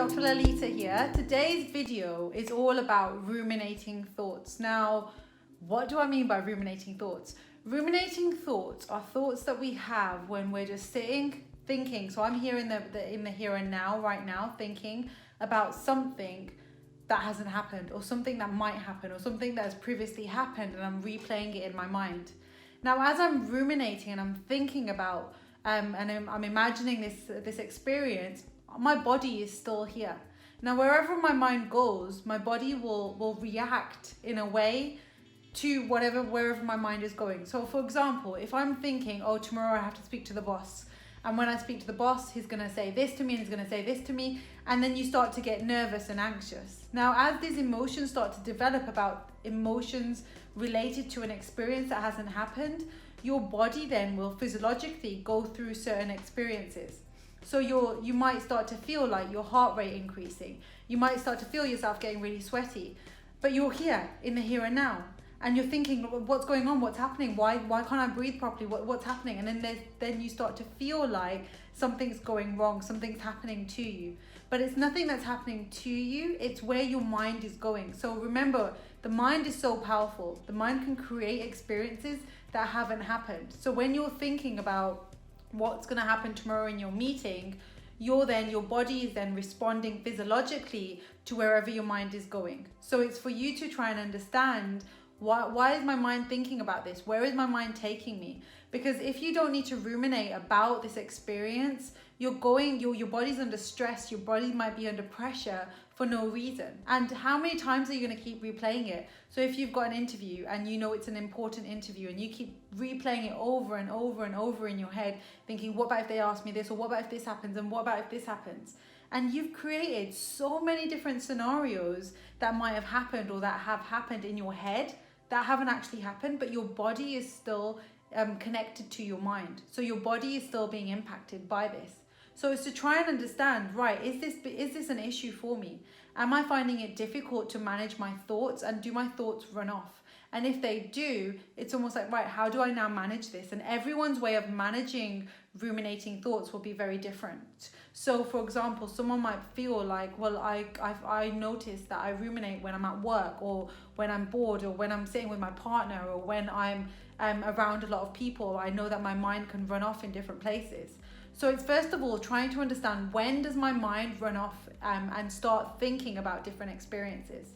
Dr. Lalitaa here. Today's video is all about ruminating thoughts. Now, what do I mean by ruminating thoughts? Ruminating thoughts are thoughts that we have when we're just sitting, thinking. So I'm here in the here and now, right now, thinking about something that hasn't happened, or something that might happen, or something that has previously happened, and I'm replaying it in my mind. Now, as I'm ruminating and I'm thinking about and I'm imagining this experience, my body is still here. Now, wherever my mind goes, my body will react in a way to wherever my mind is going. So, for example, if I'm thinking, oh, tomorrow I have to speak to the boss, and when I speak to the boss, he's going to say this to me, and he's going to say this to me, and then you start to get nervous and anxious. Now, as these emotions start to develop about emotions related to an experience that hasn't happened, your body then will physiologically go through certain experiences. So you might start to feel like your heart rate increasing. You might start to feel yourself getting really sweaty, but you're here in the here and now. And you're thinking, what's going on? What's happening? Why can't I breathe properly? What's happening? And then you start to feel like something's going wrong, something's happening to you. But it's nothing that's happening to you, it's where your mind is going. So remember, the mind is so powerful. The mind can create experiences that haven't happened. So when you're thinking about what's going to happen tomorrow in your meeting, your body is then responding physiologically to wherever your mind is going. So it's for you to try and understand, why is my mind thinking about this? Where is my mind taking me? Because if you don't need to ruminate about this experience, your body's under stress, your body might be under pressure for no reason. And how many times are you going to keep replaying it? So if you've got an interview and you know it's an important interview and you keep replaying it over and over and over in your head, thinking, what about if they ask me this? Or what about if this happens? And what about if this happens? And you've created so many different scenarios that might have happened or that have happened in your head that haven't actually happened, but your body is still connected to your mind. So your body is still being impacted by this. So it's to try and understand, right, is this an issue for me? Am I finding it difficult to manage my thoughts, and do my thoughts run off? And if they do, it's almost like, right, how do I now manage this? And everyone's way of managing ruminating thoughts will be very different. So for example, someone might feel like, well, I notice that I ruminate when I'm at work, or when I'm bored, or when I'm sitting with my partner, or when I'm around a lot of people. I know that my mind can run off in different places. So it's first of all trying to understand, when does my mind run off and start thinking about different experiences.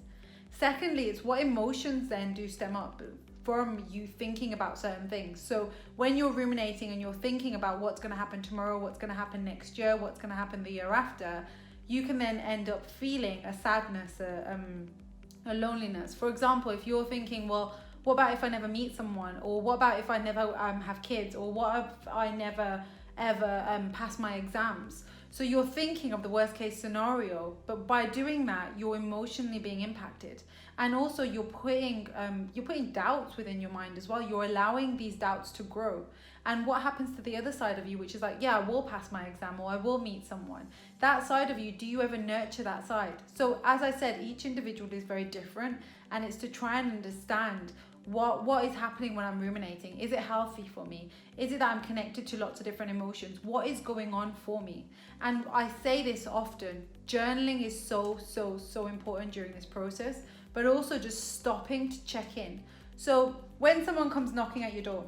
Secondly, it's what emotions then do stem up from you thinking about certain things. So when you're ruminating and you're thinking about what's going to happen tomorrow, what's going to happen next year, what's going to happen the year after, you can then end up feeling a sadness, a loneliness. For example, if you're thinking, well, what about if I never meet someone? Or what about if I never have kids? Or what if I never ever pass my exams? So you're thinking of the worst case scenario, but by doing that, you're emotionally being impacted. And also you're putting doubts within your mind as well. You're allowing these doubts to grow. And what happens to the other side of you, which is like, yeah, I will pass my exam, or I will meet someone. That side of you, do you ever nurture that side? So as I said, each individual is very different, and it's to try and understand what is happening when I'm ruminating. Is it healthy for me? Is it that I'm connected to lots of different emotions? What is going on for me? And I say this often, journaling is so important during this process, but also just stopping to check in. So when someone comes knocking at your door,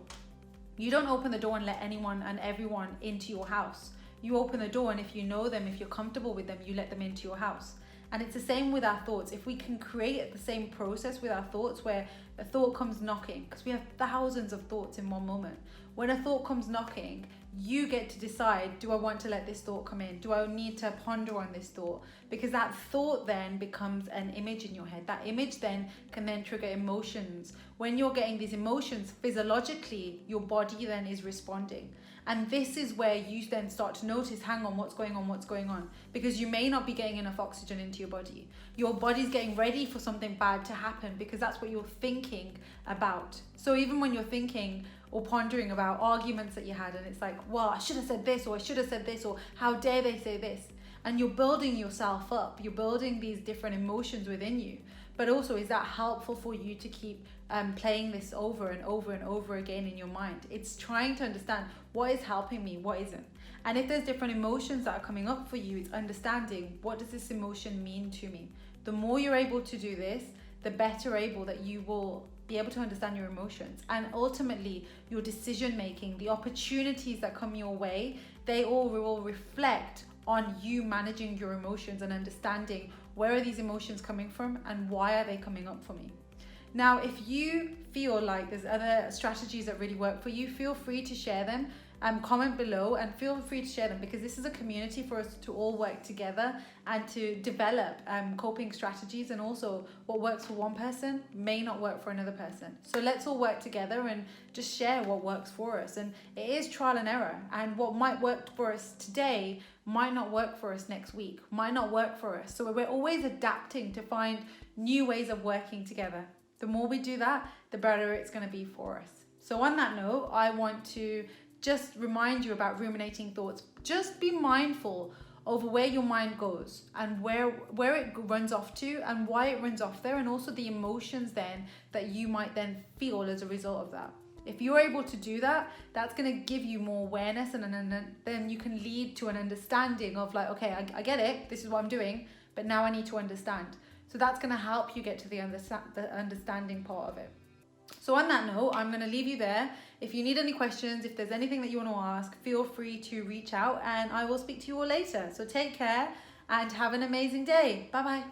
you don't open the door and let anyone and everyone into your house. You open the door, and if you know them, if you're comfortable with them, you let them into your house. And it's the same with our thoughts. If we can create the same process with our thoughts, where a thought comes knocking, because we have thousands of thoughts in one moment. When a thought comes knocking, you get to decide, do I want to let this thought come in? Do I need to ponder on this thought? Because that thought then becomes an image in your head. That image then can then trigger emotions. When you're getting these emotions, physiologically, your body then is responding. And this is where you then start to notice, hang on, what's going on? Because you may not be getting enough oxygen into your body. Your body's getting ready for something bad to happen, because that's what you're thinking about. So even when you're thinking or pondering about arguments that you had, and it's like, well, I should have said this, or I should have said this, or how dare they say this? And you're building yourself up. You're building these different emotions within you. but also is that helpful for you to keep playing this over and over and over again in your mind? It's trying to understand what is helping me, what isn't. And if there's different emotions that are coming up for you, it's understanding, what does this emotion mean to me? The more you're able to do this, the better able that you will be able to understand your emotions, and ultimately your decision making, the opportunities that come your way, they all will reflect on you managing your emotions and understanding where are these emotions coming from and why are they coming up for me. Now, if you feel like there's other strategies that really work for you, feel free to share them. Comment below and feel free to share them, because this is a community for us to all work together and to develop coping strategies, and also what works for one person may not work for another person. So let's all work together and just share what works for us. And it is trial and error, and what might work for us today might not work for us next week, might not work for us. So we're always adapting to find new ways of working together. The more we do that, the better it's going to be for us. So on that note, I want to just remind you about ruminating thoughts. Just be mindful over where your mind goes and where it runs off to and why it runs off there, and also the emotions then that you might then feel as a result of that. If you're able to do that, that's going to give you more awareness, and then you can lead to an understanding of like, okay, I get it, this is what I'm doing, but now I need to understand. So that's going to help you get to the understanding part of it. So on that note, I'm going to leave you there. If you need any questions, if there's anything that you want to ask, feel free to reach out, and I will speak to you all later. So take care and have an amazing day. Bye bye.